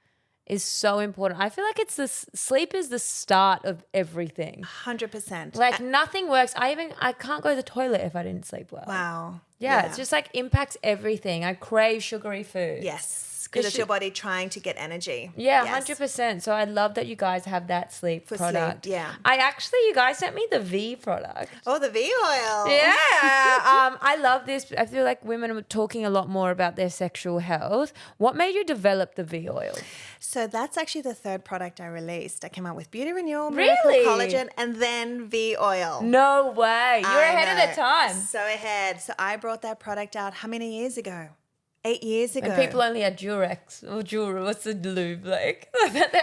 is so important. I feel like sleep is the start of everything. 100%. Like nothing works. I can't go to the toilet if I didn't sleep well. Wow. Yeah, it's just like impacts everything. I crave sugary food. Yes. because it's your body trying to get energy. Yeah, Yes. 100%. So I love that you guys have that sleep For product. sleep, yeah. You guys sent me the V product. Oh, the V oil. Yeah. I love this. I feel like women are talking a lot more about their sexual health. What made you develop the V oil? So that's actually the third product I released. I came out with Beauty Renewal, Miracle Really? Collagen, and then V oil. No way. You're I ahead of know. the time. So ahead. So I brought that product out how many years ago? 8 years ago. And people only had Durex or Jura. What's the lube like?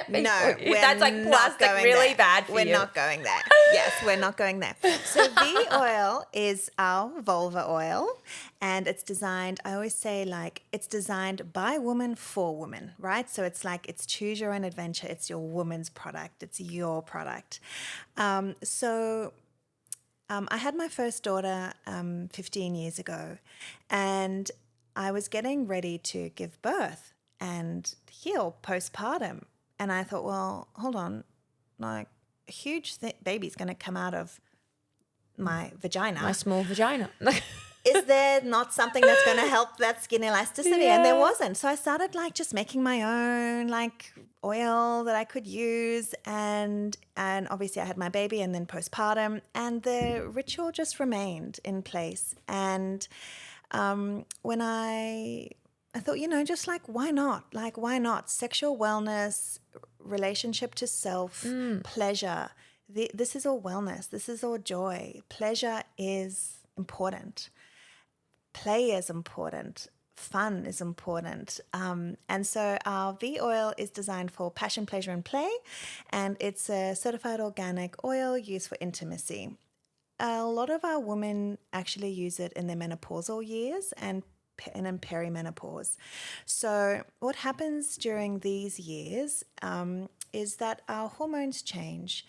No, we're that's like not plastic, going really there. bad for we're you. We're not going there. Yes, we're not going there. So V oil is our vulva oil, and it's designed, I always say, like, it's designed by women for women, right? So it's like, it's choose your own adventure. It's your woman's product. It's your product. I had my first daughter 15 years ago, and I was getting ready to give birth and heal postpartum. And I thought, well, hold on, like a huge baby's going to come out of my vagina. My small vagina. Is there not something that's going to help that skin elasticity? Yeah. And there wasn't. So I started like just making my own like oil that I could use. And obviously I had my baby and then postpartum, and the ritual just remained in place. And when I thought, just like, why not? Like, why not? Sexual wellness, relationship to self, pleasure. This is all wellness. This is all joy. Pleasure is important. Play is important. Fun is important. And so our V oil is designed for passion, pleasure, and play. And it's a certified organic oil used for intimacy. A lot of our women actually use it in their menopausal years and in perimenopause. So what happens during these years is that our hormones change.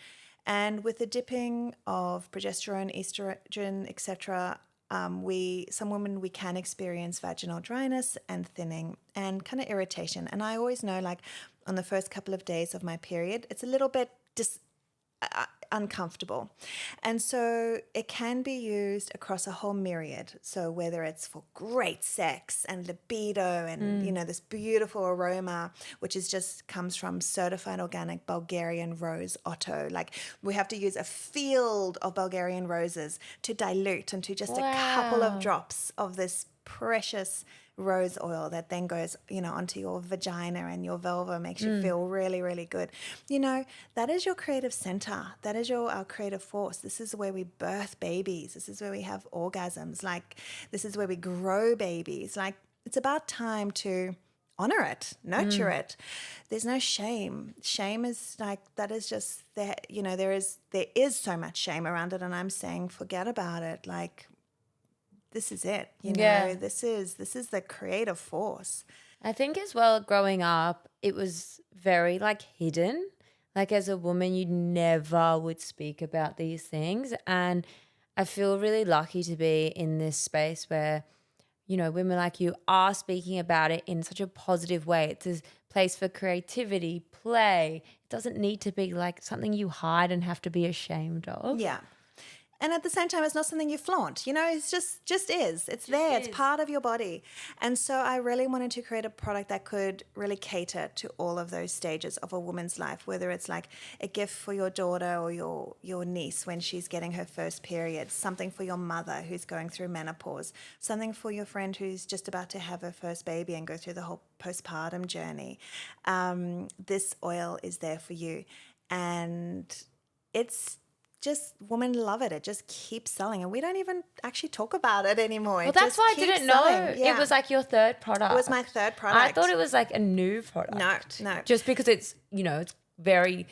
And with the dipping of progesterone, estrogen, etc., some women, we can experience vaginal dryness and thinning and kind of irritation. And I always know, like, on the first couple of days of my period, it's a little bit uncomfortable. And so it can be used across a whole myriad. So whether it's for great sex and libido and, this beautiful aroma, which is just comes from certified organic Bulgarian rose otto. Like, we have to use a field of Bulgarian roses to dilute into just a couple of drops of this precious rose oil that then goes, onto your vagina and your vulva, makes you feel really, really good. That is your creative center. That is our creative force. This is where we birth babies. This is where we have orgasms. Like, this is where we grow babies. Like, it's about time to honor it, nurture it. There's no shame. Shame is like, that is just there. There is so much shame around it. And I'm saying, forget about it. Like, this is it, this is the creative force. I think as well, growing up, it was very like hidden. Like, as a woman, you never would speak about these things. And I feel really lucky to be in this space where, women like you are speaking about it in such a positive way. It's a place for creativity, play. It doesn't need to be like something you hide and have to be ashamed of. Yeah. And at the same time, it's not something you flaunt. It's just is. It's there. It's part of your body. And so I really wanted to create a product that could really cater to all of those stages of a woman's life, whether it's like a gift for your daughter or your niece when she's getting her first period, something for your mother who's going through menopause, something for your friend who's just about to have her first baby and go through the whole postpartum journey. This oil is there for you. And it's just, women love it. It just keeps selling, and we don't even actually talk about it anymore. Well, that's why I didn't know it was like your third product. It was my third product. I thought it was like a new product. No. Just because it's, it's very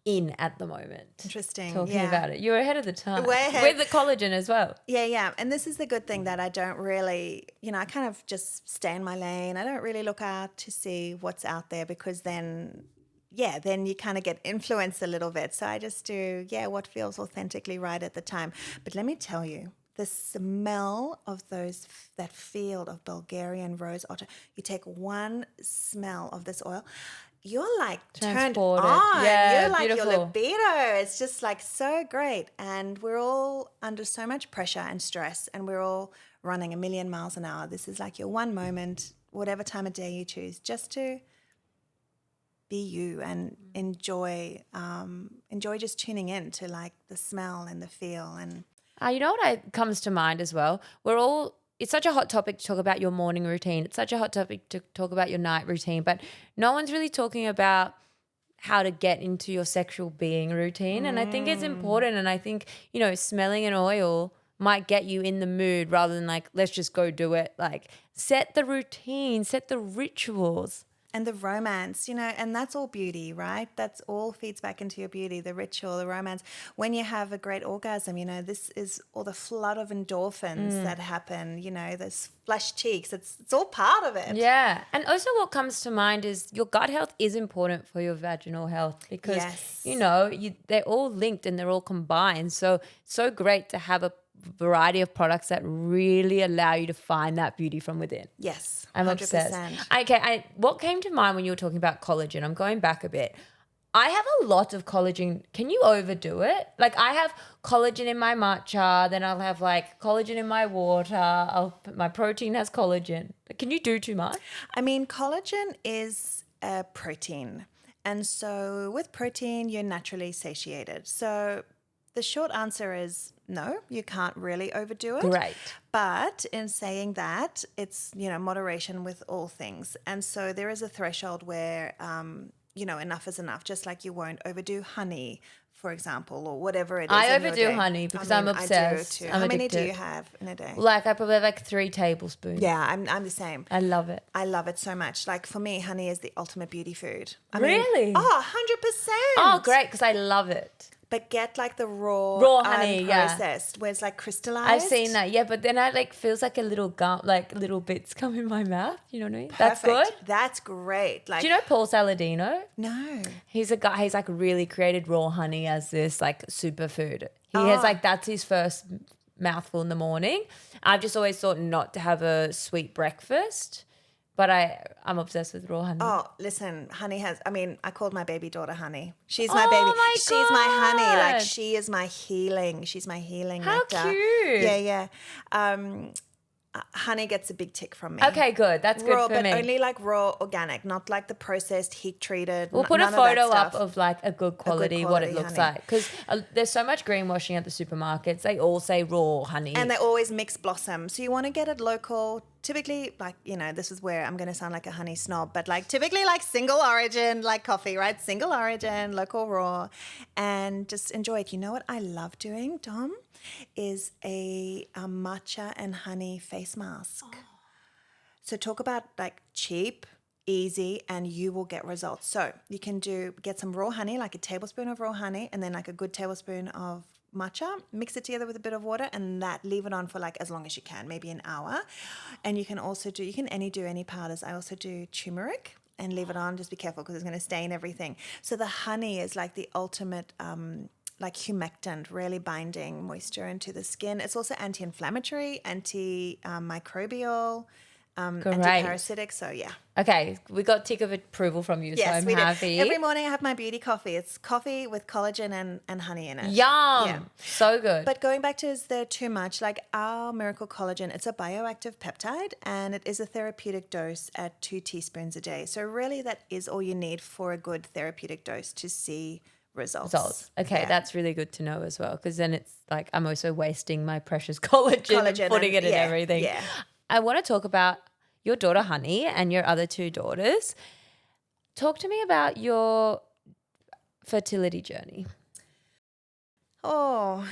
in at the moment. Interesting. Talking about it. You're ahead of the time. Way ahead. With the collagen as well. Yeah. And this is the good thing, that I don't really, I kind of just stay in my lane. I don't really look out to see what's out there, because then you kind of get influenced a little bit. So I just do, what feels authentically right at the time. But let me tell you, the smell of that field of Bulgarian rose otto, you take one smell of this oil, you're like turned on. Yeah, you're like beautiful. Your libido. It's just like so great. And we're all under so much pressure and stress, and we're all running a million miles an hour. This is like your one moment whatever time of day you choose, just to be you and enjoy just tuning in to like the smell and the feel. And You know what comes to mind as well? It's such a hot topic to talk about your morning routine. It's such a hot topic to talk about your night routine, but no one's really talking about how to get into your sexual being routine. And I think it's important. And I think, smelling an oil might get you in the mood rather than like, let's just go do it. Like set the routine, set the rituals. And the romance, and that's all beauty, right? That's all feeds back into your beauty, the ritual, the romance. When you have a great orgasm, this is all the flood of endorphins that happen, there's flushed cheeks. It's all part of it. Yeah. And also what comes to mind is your gut health is important for your vaginal health because, Yes. they're all linked and they're all combined. So great to have a variety of products that really allow you to find that beauty from within. Yes, I'm 100%. obsessed. Okay, what came to mind when you were talking about collagen? I'm going back a bit. I have a lot of collagen. Can you overdo it? Like I have collagen in my matcha, then I'll have like collagen in my water. My protein has collagen. Can you do too much? I mean, collagen is a protein. And so with protein, you're naturally satiated. So the short answer is no, you can't really overdo it. Great. But in saying that, it's, moderation with all things. And so there is a threshold where, enough is enough, just like you won't overdo honey, for example, or whatever it is. I in your overdo day. honey because I I'm mean, obsessed. I do too. I'm How many do addicted. you have in a day? Like I probably have like 3 tablespoons. Yeah, I'm the same. I love it. I love it so much. Like for me, honey is the ultimate beauty food. Really? 100%. Oh, great, because I love it. But get like the raw honey, yeah. unprocessed, where it's like crystallized. I've seen that, yeah, but then I like feels like a little gum, like little bits come in my mouth. You know what I mean? That's good. That's great. Like, Do you know Paul Saladino? no. He's a guy. He's like really created raw honey as this like superfood. He has like that's his first mouthful in the morning. I've just always thought not to have a sweet breakfast, but I'm obsessed with raw honey. Oh, listen, honey I called my baby daughter Honey. She's my Oh baby. my She's my honey. Like God. she is my healing. She's my healing How nectar. cute. Yeah. Honey gets a big tick from me. Okay, good. That's Raw, good for but me. only like raw organic, not like the processed, heat treated. We'll put a none of that photo up stuff. of like a good quality, what it quality looks honey. like. Because there's so much greenwashing at the supermarkets. They all say raw honey. And they always mix blossom. So you want to get it local. Typically, like, this is where I'm going to sound like a honey snob, but like typically like single origin, like coffee, right? Single origin, local raw, and just enjoy it. You know what I love doing, Dom, is a matcha and honey face mask. Oh. So talk about like cheap, easy, and you will get results. So you can get some raw honey, like a tablespoon of raw honey, and then like a good tablespoon of matcha, mix it together with a bit of water, and leave it on for like as long as you can, maybe an hour. And you can also do any powders. I also do turmeric and leave it on. Just be careful because it's going to stain everything. So the honey is like the ultimate like humectant, really binding moisture into the skin. It's also anti-inflammatory, antimicrobial, anti-parasitic. So yeah. Okay, we got tick of approval from you, Yes, so I'm we happy. did. Every morning I have my beauty coffee. It's coffee with collagen and honey in it. Yum! Yeah. So good. But going back to is there too much? Like our Miracle Collagen, it's a bioactive peptide and it is a therapeutic dose at 2 teaspoons a day. So really that is all you need for a good therapeutic dose to see results. Okay, Yeah. that's really good to know as well, because then it's like I'm also wasting my precious collagen and putting it in everything. Yeah. I want to talk about your daughter Honey and your other 2 daughters. Talk to me about your fertility journey. Oh,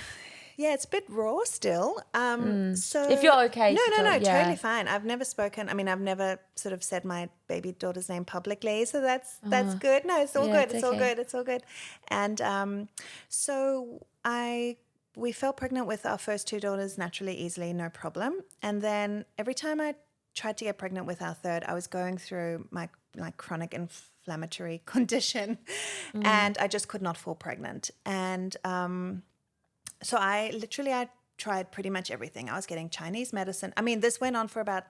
yeah, it's a bit raw still. So If you're okay No, to no, no, talk, yeah. totally fine. I've never sort of said my baby daughter's name publicly, so that's good. No, it's all Yeah, good. it's It's all okay. good. It's all good. And so we fell pregnant with our first 2 daughters naturally, easily, no problem. And then every time I tried to get pregnant with our third, I was going through my like chronic inflammatory condition, and I just could not fall pregnant. And so I tried pretty much everything. I was getting Chinese medicine. I mean, this went on for about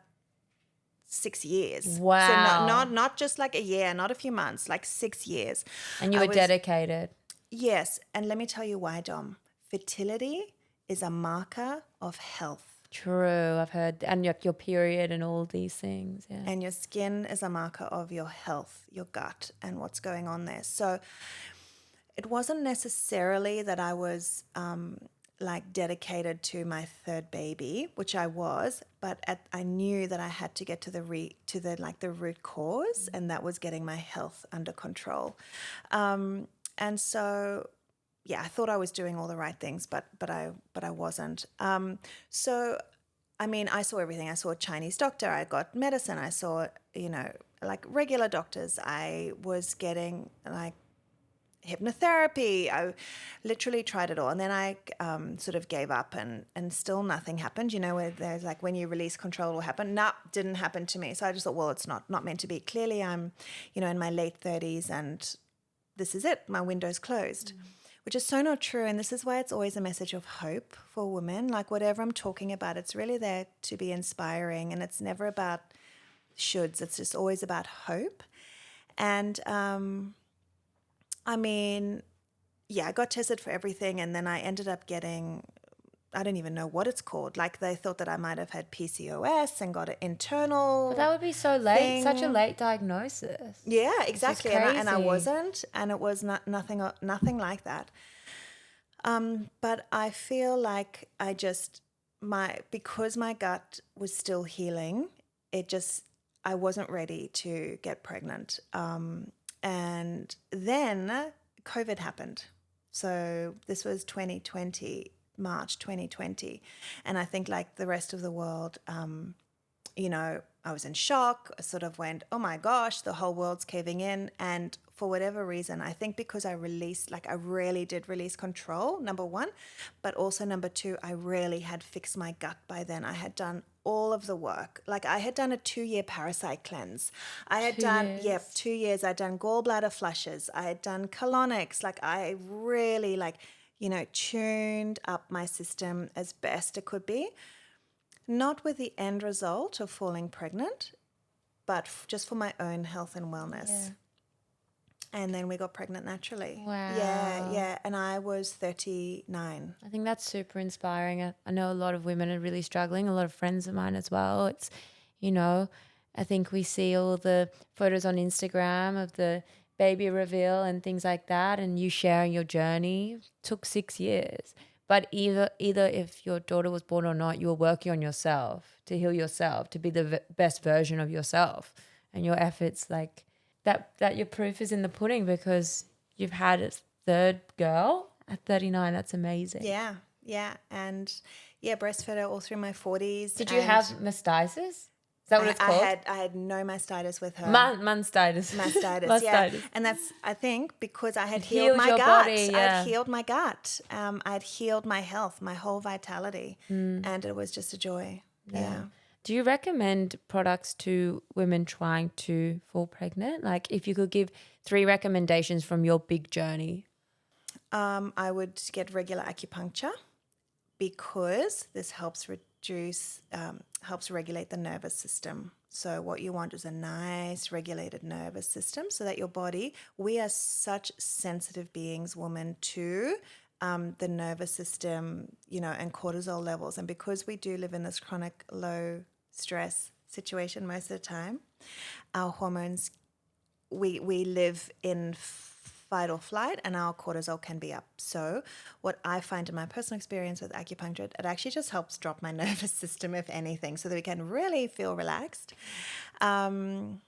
6 years. Wow. So not just like a year, not a few months, like 6 years. And you were dedicated. Yes. And let me tell you why, Dom. Fertility is a marker of health. True, I've heard, and your period and all these things. Yeah. And your skin is a marker of your health, your gut, and what's going on there. So it wasn't necessarily that I was like dedicated to my third baby, which I was, but I knew that I had to get to the root cause, and that was getting my health under control. And so, yeah, I thought I was doing all the right things, but I wasn't. So, I mean, I saw everything. I saw a Chinese doctor. I got medicine. I saw, like regular doctors. I was getting like hypnotherapy. I literally tried it all. And then I sort of gave up and still nothing happened. You know, where there's like when you release control will happen. No, didn't happen to me. So I just thought, well, it's not meant to be. Clearly I'm, in my late 30s and this is it. My window's closed. Which is so not true. And this is why it's always a message of hope for women. Like whatever I'm talking about, it's really there to be inspiring. And it's never about shoulds. It's just always about hope. And I mean, yeah, I got tested for everything. And then I ended up getting, I don't even know what it's called. Like they thought that I might have had PCOS and got an internal. But that would be so late, thing. such a late diagnosis. Yeah, exactly. And I crazy. wasn't, and it was nothing like that. But I feel like because my gut was still healing, I wasn't ready to get pregnant. And then COVID happened. So this was 2020, March 2020. And I think like the rest of the world, I was in shock. I sort of went, oh my gosh, the whole world's caving in. And for whatever reason, I think because I really did release control, number one, but also number two, I really had fixed my gut by then. I had done all of the work. Like I had done a 2-year parasite cleanse. I had 2 years. I'd done gallbladder flushes. I had done colonics. Like I really tuned up my system as best it could be. Not with the end result of falling pregnant, but just for my own health and wellness. Yeah. And then we got pregnant naturally. Wow. Yeah. And I was 39. I think that's super inspiring. I know a lot of women are really struggling, a lot of friends of mine as well. It's, I think we see all the photos on Instagram of the baby reveal and things like that, and you sharing your journey. Took 6 years. But either if your daughter was born or not, you were working on yourself to heal yourself, to be the best version of yourself. And your efforts, like that your proof is in the pudding because you've had a third girl at 39. That's amazing. Yeah. And breastfed her all through my 40s. Did you have mastitis? Is that what it's called? I had no mastitis with her. Mastitis. Mastitis, yeah. And that's, I think, because I had healed my your gut. body, I yeah. had healed my gut. I had healed my health, my whole vitality. And it was just a joy. Yeah. Do you recommend products to women trying to fall pregnant? Like if you could give 3 recommendations from your big journey. I would get regular acupuncture because this helps regulate the nervous system. So what you want is a nice regulated nervous system so that your body, we are such sensitive beings, women, to the nervous system, and cortisol levels. And because we do live in this chronic low stress situation most of the time, our hormones, we live in fight or flight, and our cortisol can be up. So what I find in my personal experience with acupuncture, it actually just helps drop my nervous system, if anything, so that we can really feel relaxed. Number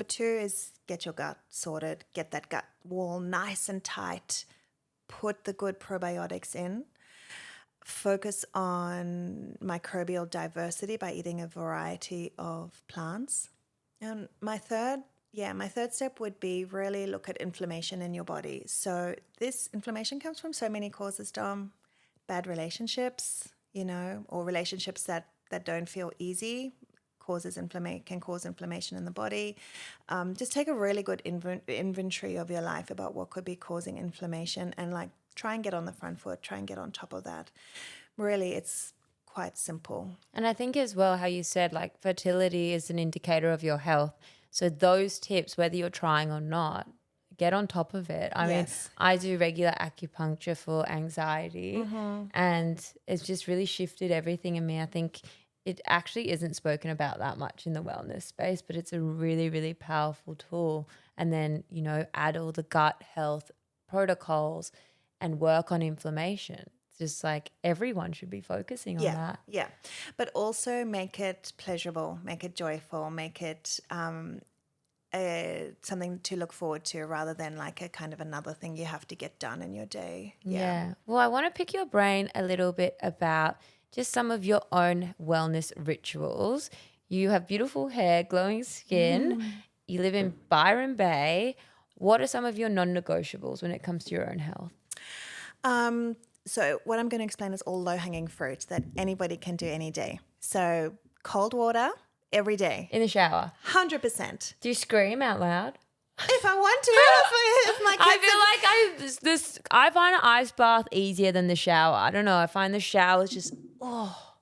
2 is get your gut sorted, get that gut wall nice and tight, put the good probiotics in, focus on microbial diversity by eating a variety of plants. And my third step would be really look at inflammation in your body. So this inflammation comes from so many causes, Dom. Bad relationships, or relationships that don't feel easy can cause inflammation in the body. Just take a really good inventory of your life about what could be causing inflammation and try and get on the front foot, try and get on top of that. Really, it's quite simple. And I think as well how you said fertility is an indicator of your health. So those tips, whether you're trying or not, get on top of it. I mean, I do regular acupuncture for anxiety and it's just really shifted everything in me. I think it actually isn't spoken about that much in the wellness space, but it's a really, really powerful tool. And then, you know, add all the gut health protocols and work on inflammation. It's just like everyone should be focusing on that. Yeah. But also make it pleasurable, make it joyful, make it something to look forward to rather than like a kind of another thing you have to get done in your day. Yeah. Well, I want to pick your brain a little bit about just some of your own wellness rituals. You have beautiful hair, glowing skin. You live in Byron Bay. What are some of your non-negotiables when it comes to your own health? So what I'm going to explain is all low-hanging fruit that anybody can do any day. So cold water every day. In the shower? 100%. Do you scream out loud? If I want to, if my kids I find an ice bath easier than the shower. I don't know. I find the shower is just,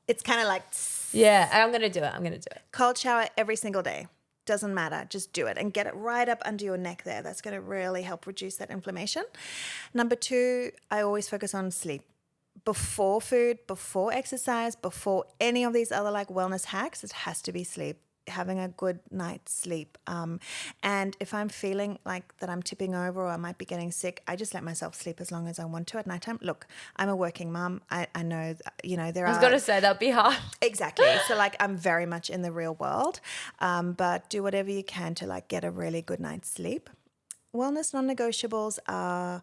it's kind of like yeah, I'm going to do it. Cold shower every single day. Doesn't matter. Just do it and get it right up under your neck there. That's going to really help reduce that inflammation. Number 2, I always focus on sleep. Before food, before exercise, before any of these other like wellness hacks, it has to be sleep. Having a good night's sleep. And if I'm feeling like that I'm tipping over or I might be getting sick, I just let myself sleep as long as I want to at nighttime. Look, I'm a working mum. I know, I was going to say that'd be hard. Exactly. So like I'm very much in the real world, but do whatever you can to like get a really good night's sleep. Wellness non-negotiables are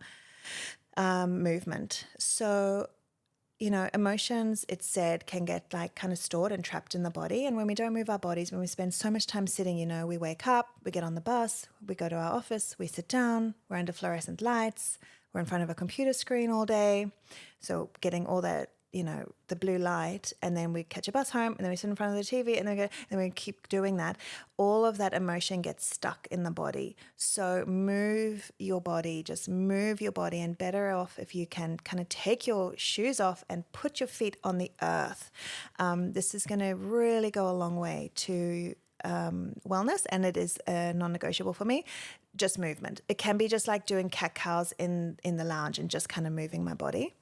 movement. So emotions, it's said, can get like kind of stored and trapped in the body. And when we don't move our bodies, when we spend so much time sitting, we wake up, we get on the bus, we go to our office, we sit down, we're under fluorescent lights, we're in front of a computer screen all day. So getting all that, the blue light, and then we catch a bus home, and then we sit in front of the TV, and then we keep doing that. All of that emotion gets stuck in the body. So move your body, and better off if you can kind of take your shoes off and put your feet on the earth. This is going to really go a long way to wellness, and it is non-negotiable for me. Just movement. It can be just like doing cat-cows in the lounge and just kind of moving my body.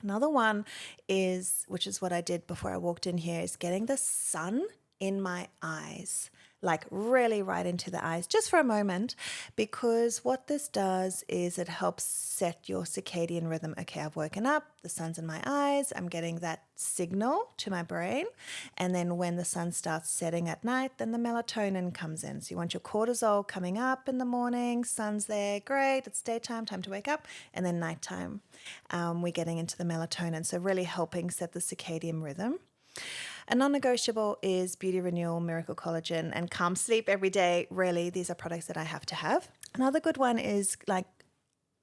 Another one is, which is what I did before I walked in here, is getting the sun in my eyes, like really right into the eyes, just for a moment, because what this does is it helps set your circadian rhythm. Okay, I've woken up, the sun's in my eyes, I'm getting that signal to my brain, and then when the sun starts setting at night, then the melatonin comes in. So you want your cortisol coming up in the morning, sun's there, great, it's daytime, time to wake up, and then nighttime, we're getting into the melatonin, so really helping set the circadian rhythm. A non-negotiable is Beauty Renewal, Miracle Collagen, and Calm Sleep every day. Really, these are products that I have to have. Another good one is like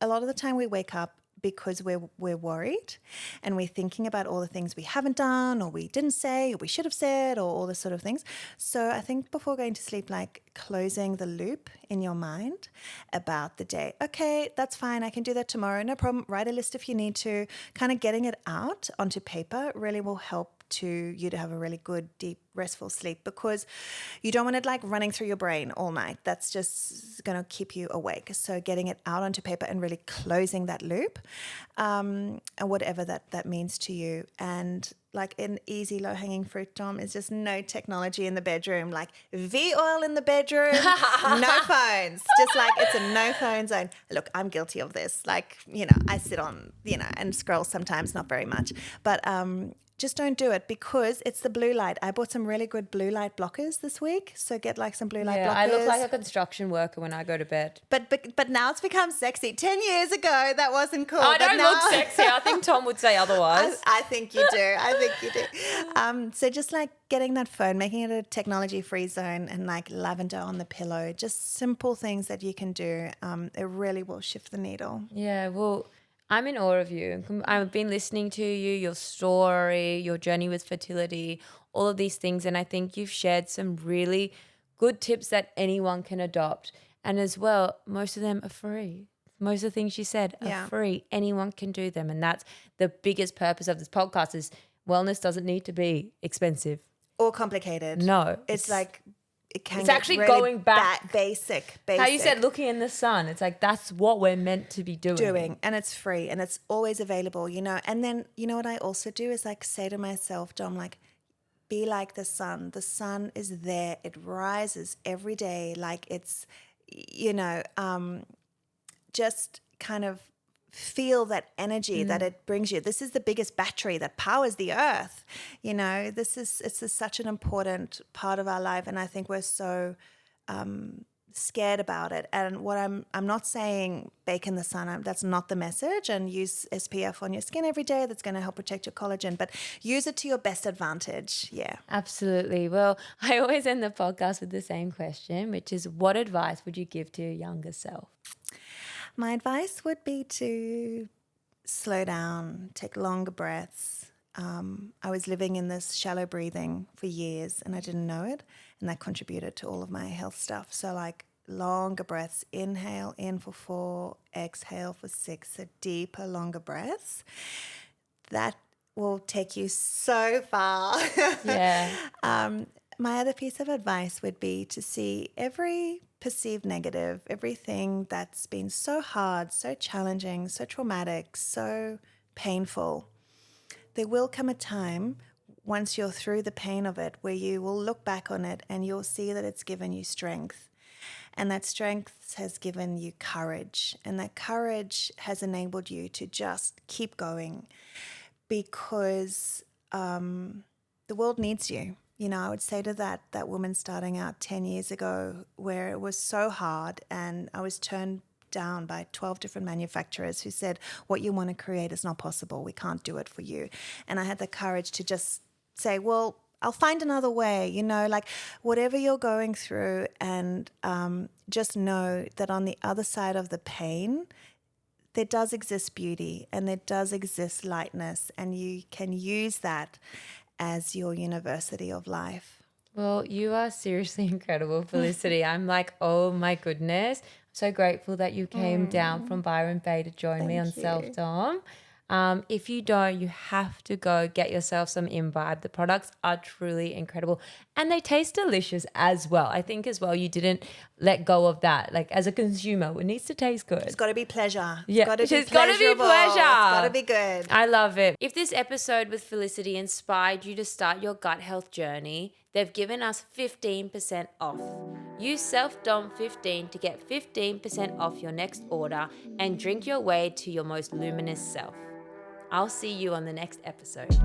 a lot of the time we wake up because we're worried and we're thinking about all the things we haven't done or we didn't say or we should have said or all this sort of things. So I think before going to sleep, like closing the loop in your mind about the day. Okay, that's fine. I can do that tomorrow. No problem. Write a list if you need to. Kind of getting it out onto paper really will help to you to have a really good, deep, restful sleep, because you don't want it like running through your brain all night. That's just going to keep you awake. So getting it out onto paper and really closing that loop, and whatever that means to you. And like an easy low-hanging fruit, Dom, is just no technology in the bedroom, like V-oil in the bedroom, no phones, just like it's a no phone zone. Look, I'm guilty of this. Like, I sit on, and scroll sometimes, not very much, but just don't do it because it's the blue light. I bought some really good blue light blockers this week. So get like some blue light blockers. I look like a construction worker when I go to bed. But now it's become sexy. 10 years ago, that wasn't cool. I don't look sexy. I think Tom would say otherwise. I think you do. So just like getting that phone, making it a technology-free zone, and like lavender on the pillow, just simple things that you can do. It really will shift the needle. Yeah, well, I'm in awe of you. I've been listening to you, your story, your journey with fertility, all of these things. And I think you've shared some really good tips that anyone can adopt. And as well, most of them are free. Most of the things you said are free. Anyone can do them. And that's the biggest purpose of this podcast is wellness doesn't need to be expensive. Or complicated. No. It's like it can It's get actually really going back. basic. How you said looking in the sun. It's like that's what we're meant to be doing. And it's free and it's always available, and then what I also do is like say to myself, Dom, like, be like the sun. The sun is there. It rises every day. Like it's, just kind of feel that energy that it brings you. This is the biggest battery that powers the earth. It's such an important part of our life. And I think we're so scared about it. And what I'm not saying bake in the sun. That's not the message. And use SPF on your skin every day. That's going to help protect your collagen. But use it to your best advantage. Yeah. Absolutely. Well, I always end the podcast with the same question, which is what advice would you give to your younger self? My advice would be to slow down, take longer breaths. I was living in this shallow breathing for years and I didn't know it. And that contributed to all of my health stuff. So like longer breaths, inhale in for 4, exhale for 6. So deeper, longer breaths. That will take you so far. Yeah. My other piece of advice would be to see every perceived negative, everything that's been so hard, so challenging, so traumatic, so painful. There will come a time once you're through the pain of it where you will look back on it and you'll see that it's given you strength. And that strength has given you courage. And that courage has enabled you to just keep going because the world needs you. I would say to that woman starting out 10 years ago where it was so hard and I was turned down by 12 different manufacturers who said, what you want to create is not possible. We can't do it for you. And I had the courage to just say, well, I'll find another way, like whatever you're going through, and just know that on the other side of the pain, there does exist beauty and there does exist lightness, and you can use that as your university of life. Well, you are seriously incredible, Felicity. I'm like, oh my goodness. I'm so grateful that you came down from Byron Bay to join me on Self Dom. If you don't, you have to go get yourself some Imbibe. The products are truly incredible and they taste delicious as well. I think as well you didn't let go of that. Like as a consumer, it needs to taste good. It's got to be pleasure. Yeah, it's it's got to be pleasure. It's got to be good. I love it. If this episode with Felicity inspired you to start your gut health journey, they've given us 15% off. Use SelfDom15 to get 15% off your next order and drink your way to your most luminous self. I'll see you on the next episode.